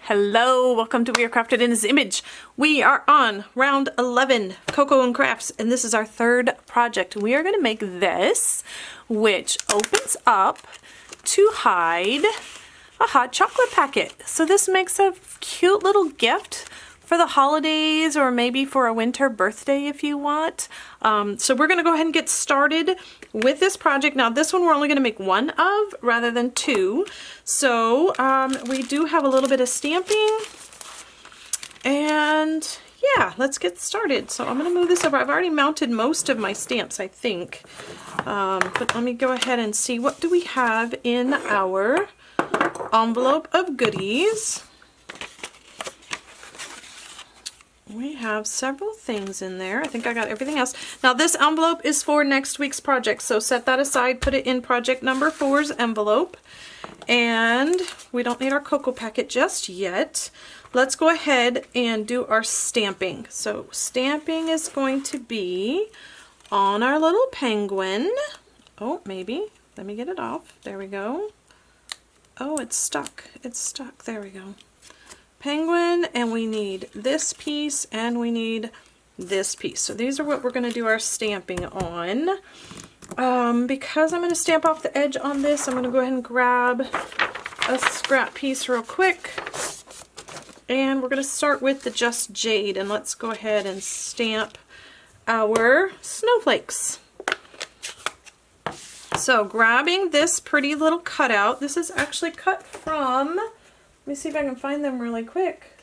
Hello, welcome to We Are Crafted in His Image. We are on round 11, Coco and Crafts, and this is our third project. We are going to make this, which opens up to hide a hot chocolate packet. So this makes a cute little gift for the holidays or maybe for a winter birthday if you want. So we're going to go ahead and get started with this project. Now this one we're only going to make one of rather than two. So we do have a little bit of stamping, and yeah, let's get started. So I'm going to move this over. I've already mounted most of my stamps, I think. But let me go ahead and see, what do we have in our envelope of goodies? We have several things in there. I think I got everything else. Now this envelope is for next week's project, so set that aside, put it in project number 4's envelope. And we don't need our cocoa packet just yet. Let's go ahead and do our stamping. So stamping is going to be on our little penguin. Oh, maybe. Let me get it off. There we go. Oh, it's stuck. It's stuck. There we go. Penguin, and we need this piece and we need this piece. So these are what we're going to do our stamping on. Because I'm going to stamp off the edge on this, I'm going to go ahead and grab a scrap piece real quick. And we're going to start with the Just Jade, and let's go ahead and stamp our snowflakes. So grabbing this pretty little cutout, this is actually cut from, let me see if I can find them really quick.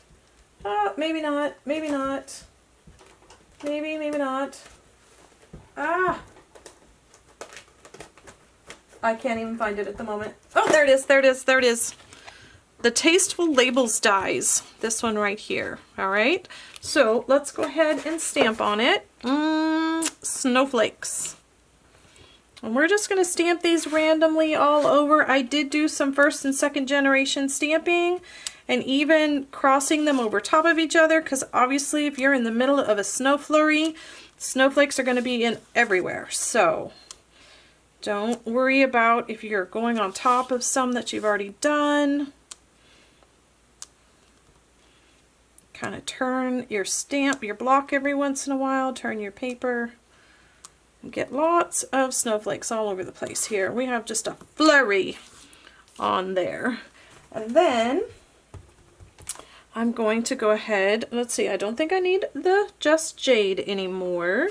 Maybe not, maybe not. Maybe not. I can't even find it at the moment. Oh, there it is, there it is, there it is. The Tasteful Labels dies. This one right here, all right? So let's go ahead and stamp on it. Snowflakes. And we're just going to stamp these randomly all over. I did do some first and second generation stamping and even crossing them over top of each other, because obviously if you're in the middle of a snow flurry, snowflakes are going to be in everywhere. So don't worry about if you're going on top of some that you've already done. Kind of turn your stamp, your block every once in a while, turn your paper. Get lots of snowflakes all over the place here. We have just a flurry on there. And then I'm going to go ahead, let's see, I don't think I need the Just Jade anymore.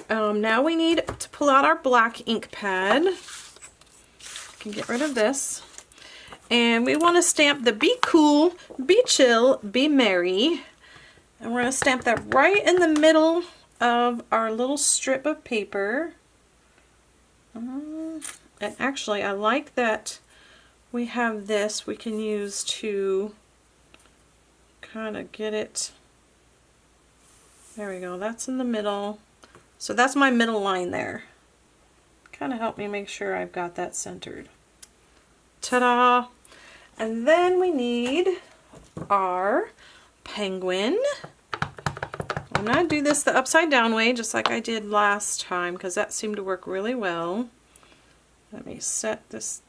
Now we need to pull out our black ink pad. Can get rid of this. And we want to stamp the Be Cool, Be Chill, Be Merry. And we're going to stamp that right in the middle of our little strip of paper. And actually I like that we have this we can use to kind of get it. There we go, that's in the middle. So that's my middle line there. Kind of help me make sure I've got that centered. Ta-da! And then we need our penguin. I'm going to do this the upside down way, just like I did last time, because that seemed to work really well. Let me set this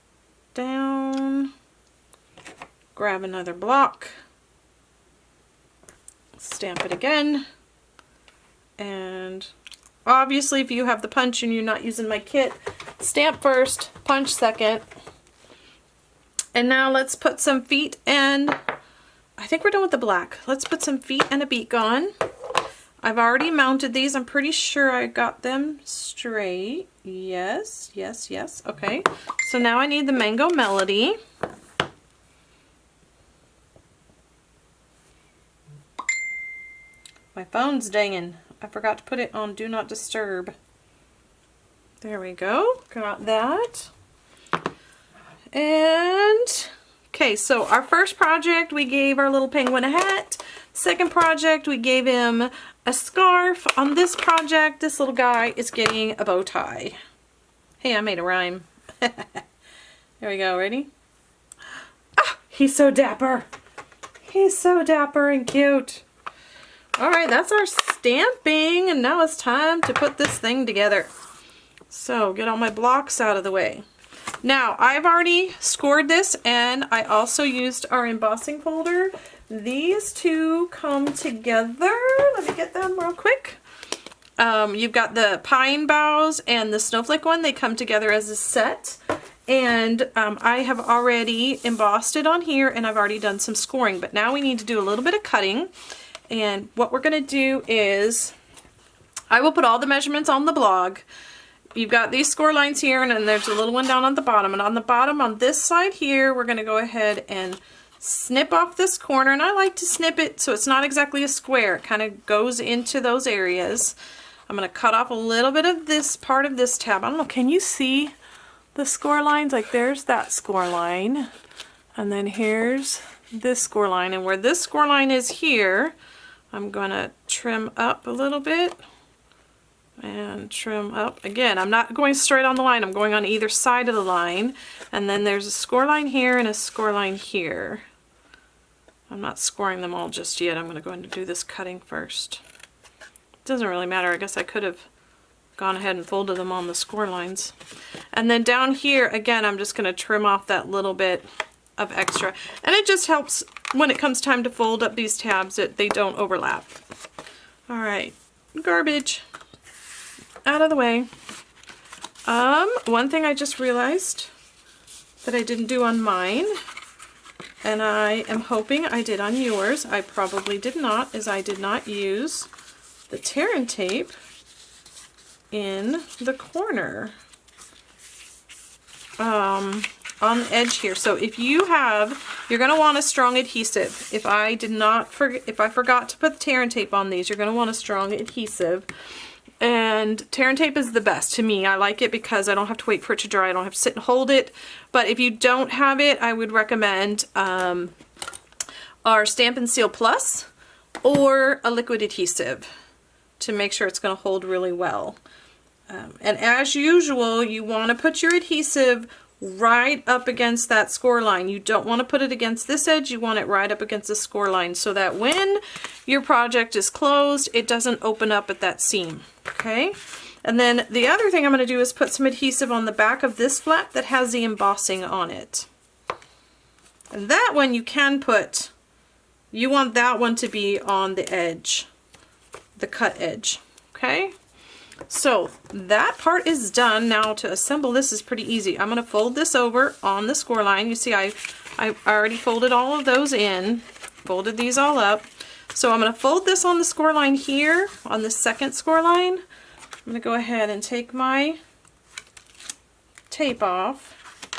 down, grab another block, stamp it again, and obviously if you have the punch and you're not using my kit, stamp first, punch second. And now let's put some feet, and I think we're done with the black. Let's put some feet and a beak on. I've already mounted these. I'm pretty sure I got them straight. Yes, yes, yes. Okay. So now I need the Mango Melody. My phone's dinging. I forgot to put it on Do Not Disturb. There we go. Got that. And okay, so our first project, we gave our little penguin a hat. Second project, we gave him a scarf. On this project, this little guy is getting a bow tie. Hey, I made a rhyme. There we go, ready? Ah, he's so dapper. He's so dapper and cute. All right, that's our stamping, and now it's time to put this thing together. So, get all my blocks out of the way. Now, I've already scored this, and I also used our embossing folder. These two come together. Let me get them real quick. You've got the pine boughs and the snowflake one. They come together as a set. And I have already embossed it on here, and I've already done some scoring. But now we need to do a little bit of cutting. And what we're going to do is, I will put all the measurements on the blog. You've got these score lines here, and then there's a little one down on the bottom. And on the bottom, on this side here, we're going to go ahead and snip off this corner. And I like to snip it so it's not exactly a square. It kind of goes into those areas. I'm going to cut off a little bit of this part of this tab. I don't know, can you see the score lines? Like there's that score line, and then here's this score line, and where this score line is here, I'm going to trim up a little bit and trim up. Again, I'm not going straight on the line, I'm going on either side of the line, and then there's a score line here and a score line here. I'm not scoring them all just yet. I'm going to go ahead and do this cutting first. Doesn't really matter. I guess I could have gone ahead and folded them on the score lines. And then down here, again, I'm just going to trim off that little bit of extra. And it just helps when it comes time to fold up these tabs that they don't overlap. All right, garbage out of the way. One thing I just realized that I didn't do on mine, and I am hoping I did on yours, I probably did not, is I did not use the tear and tape in the corner on the edge here. So if you have, you're going to want a strong adhesive. If I forgot to put the tear and tape on these, you're going to want a strong adhesive. And tear and tape is the best to me. I like it because I don't have to wait for it to dry. I don't have to sit and hold it. But if you don't have it, I would recommend our Stampin' Seal Plus or a liquid adhesive to make sure it's going to hold really well. And as usual, you want to put your adhesive right up against that score line. You don't want to put it against this edge, you want it right up against the score line so that when your project is closed, it doesn't open up at that seam, okay? And then the other thing I'm going to do is put some adhesive on the back of this flap that has the embossing on it. And that one you can put, you want that one to be on the edge, the cut edge, okay? So that part is done. Now to assemble this is pretty easy. I'm going to fold this over on the score line. You see I already folded all of those in, folded these all up. So I'm going to fold this on the score line here, on the second score line. I'm going to go ahead and take my tape off,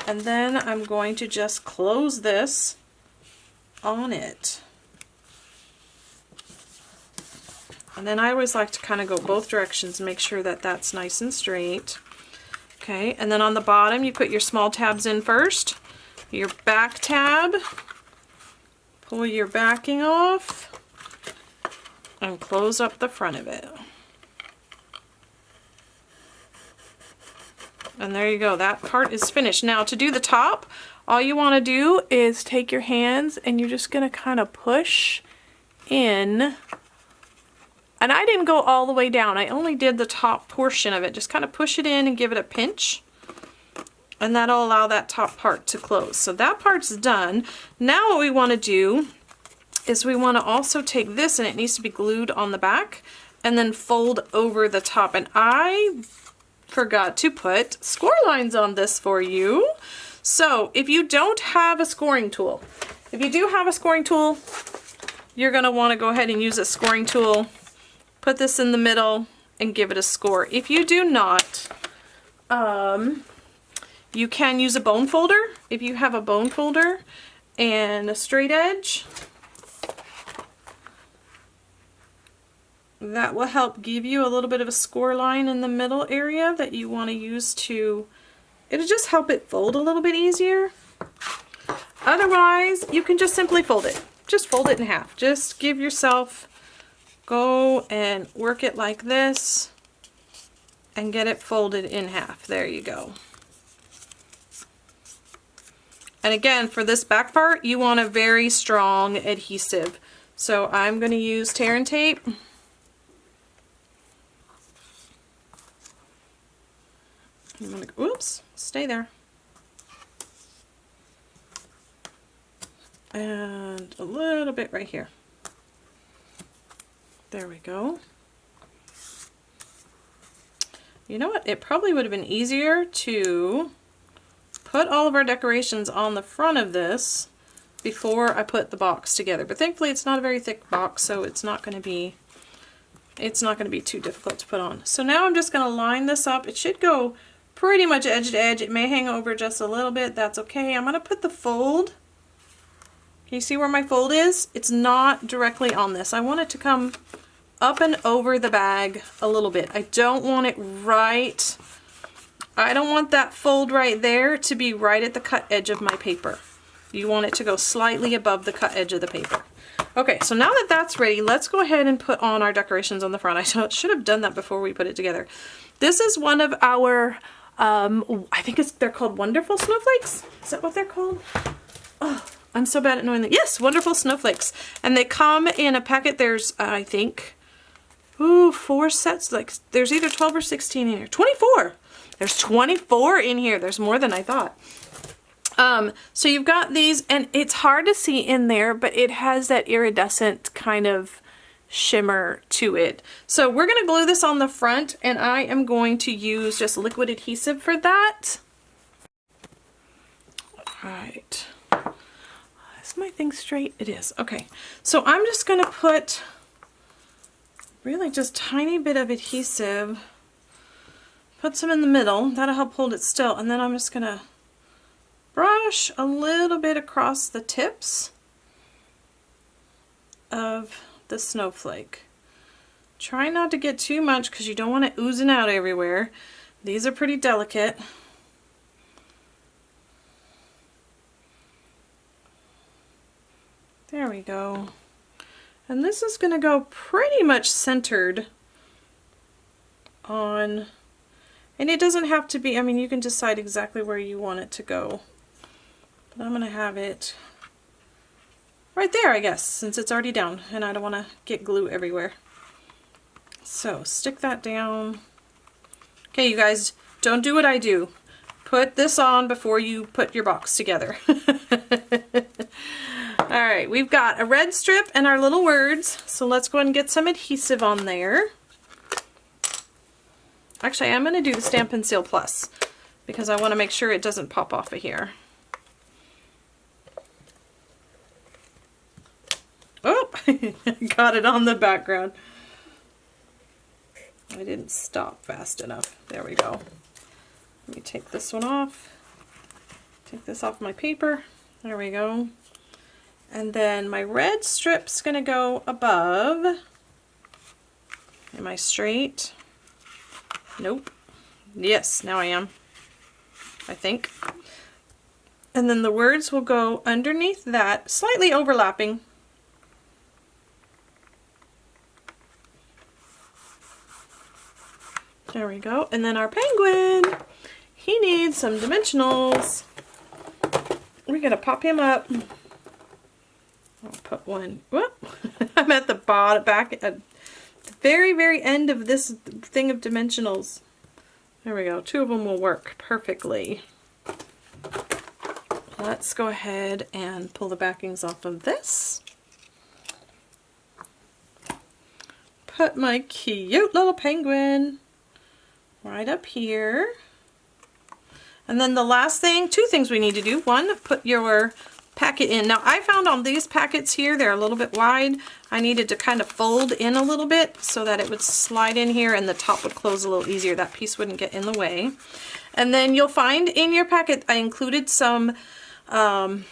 and then I'm going to just close this on it. And then I always like to kind of go both directions and make sure that that's nice and straight. Okay, and then on the bottom you put your small tabs in first, your back tab, pull your backing off, and close up the front of it. And there you go, that part is finished. Now to do the top, all you want to do is take your hands and you're just going to kind of push in. And I didn't go all the way down, I only did the top portion of it. Just kind of push it in and give it a pinch. And that'll allow that top part to close. So that part's done. Now what we want to do is we want to also take this, and it needs to be glued on the back, and then fold over the top. And I forgot to put score lines on this for you. So if you don't have a scoring tool, if you do have a scoring tool, you're going to want to go ahead and use a scoring tool. Put this in the middle and give it a score. If you do not, you can use a bone folder. If you have a bone folder and a straight edge, that will help give you a little bit of a score line in the middle area that you want to use to, it'll just help it fold a little bit easier. Otherwise, you can just simply fold it. Just fold it in half. Just give yourself, go and work it like this and get it folded in half. There you go. And again, for this back part, you want a very strong adhesive. So I'm going to use tear and tape. I'm gonna, oops, stay there. and a little bit right here. There we go. You know what? It probably would have been easier to put all of our decorations on the front of this before I put the box together. But thankfully it's not a very thick box, so it's not going to be too difficult to put on. So now I'm just going to line this up. It should go pretty much edge to edge. It may hang over just a little bit. That's okay. I'm going to put the fold. Can you see where my fold is? It's not directly on this. I want it to come up and over the bag a little bit. I don't want it right. I don't want that fold right there to be right at the cut edge of my paper. You want it to go slightly above the cut edge of the paper. Okay, so now that that's ready, let's go ahead and put on our decorations on the front. I should have done that before we put it together. This is one of our, I think they're called Wonderful Snowflakes. Is that what they're called? Oh, I'm so bad at knowing that. Yes, Wonderful Snowflakes. And they come in a packet. There's, I think, 4 sets. Like, there's either 12 or 16 in here. 24! There's 24 in here. There's more than I thought. So you've got these, and it's hard to see in there, but it has that iridescent kind of shimmer to it. So we're going to glue this on the front, and I am going to use just liquid adhesive for that. All right. Is my thing straight? It is. Okay. So I'm just going to put really just tiny bit of adhesive, put some in the middle. That'll help hold it still. And then I'm just going to brush a little bit across the tips of the snowflake. Try not to get too much because you don't want it oozing out everywhere. These are pretty delicate. There we go. And this is going to go pretty much centered on, and it doesn't have to be, I mean, you can decide exactly where you want it to go. But I'm going to have it right there, I guess, since it's already down and I don't want to get glue everywhere. So stick that down. Okay, you guys, don't do what I do. Put this on before you put your box together. All right, we've got a red strip and our little words. So let's go ahead and get some adhesive on there. Actually, I'm going to do the Stampin' Seal Plus because I want to make sure it doesn't pop off of here. Oh, got it on the background. I didn't stop fast enough. There we go. Let me take this one off. Take this off my paper. There we go. And then my red strip's gonna go above. Am I straight? Nope. Yes, now I am. I think. And then the words will go underneath that, slightly overlapping. There we go. And then our penguin, he needs some dimensionals. We're gonna pop him up. I'll put one. Whoop. I'm at the bottom, back at the very, very end of this thing of dimensionals. There we go. 2 of them will work perfectly. Let's go ahead and pull the backings off of this. Put my cute little penguin right up here. And then the last thing, 2 things we need to do. One, put your packet in. Now I found on these packets here, they're a little bit wide. I needed to kind of fold in a little bit so that it would slide in here and the top would close a little easier. That piece wouldn't get in the way. And then you'll find in your packet, I included some, I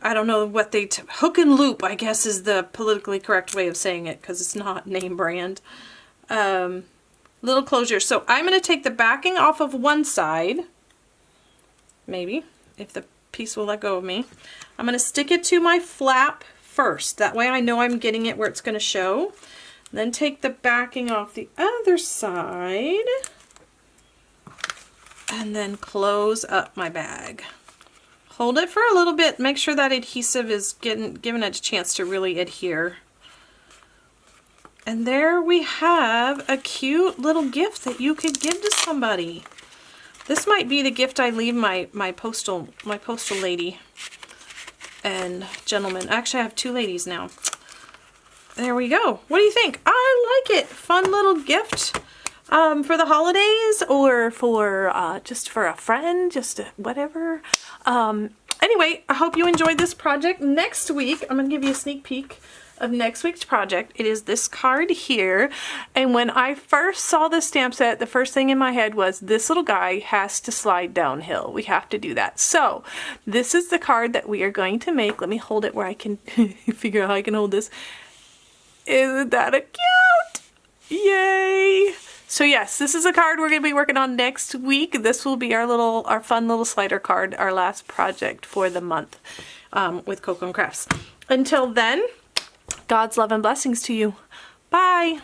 don't know what they, hook and loop, I guess is the politically correct way of saying it because it's not name brand. Little closure. So I'm going to take the backing off of one side, maybe, if the piece will let go of me. I'm going to stick it to my flap first. That way I know I'm getting it where it's going to show. Then take the backing off the other side and then close up my bag. Hold it for a little bit. Make sure that adhesive is giving it a chance to really adhere. And there we have a cute little gift that you could give to somebody. This might be the gift I leave my postal lady. and gentlemen. Actually, I have 2 ladies now. There we go. What do you think? I like it. Fun little gift for the holidays, or for just for a friend, just whatever. Anyway, I hope you enjoyed this project. Next week, I'm going to give you a sneak peek of next week's project. It is this card here, and when I first saw this stamp set, the first thing in my head was this little guy has to slide downhill. We have to do that. So this is the card that we are going to make. Let me hold it where I can figure out how I can hold this. Isn't that a cute? Yay! So yes, this is a card we're going to be working on next week. This will be our fun little slider card, our last project for the month with Coco and Crafts. Until then, God's love and blessings to you. Bye!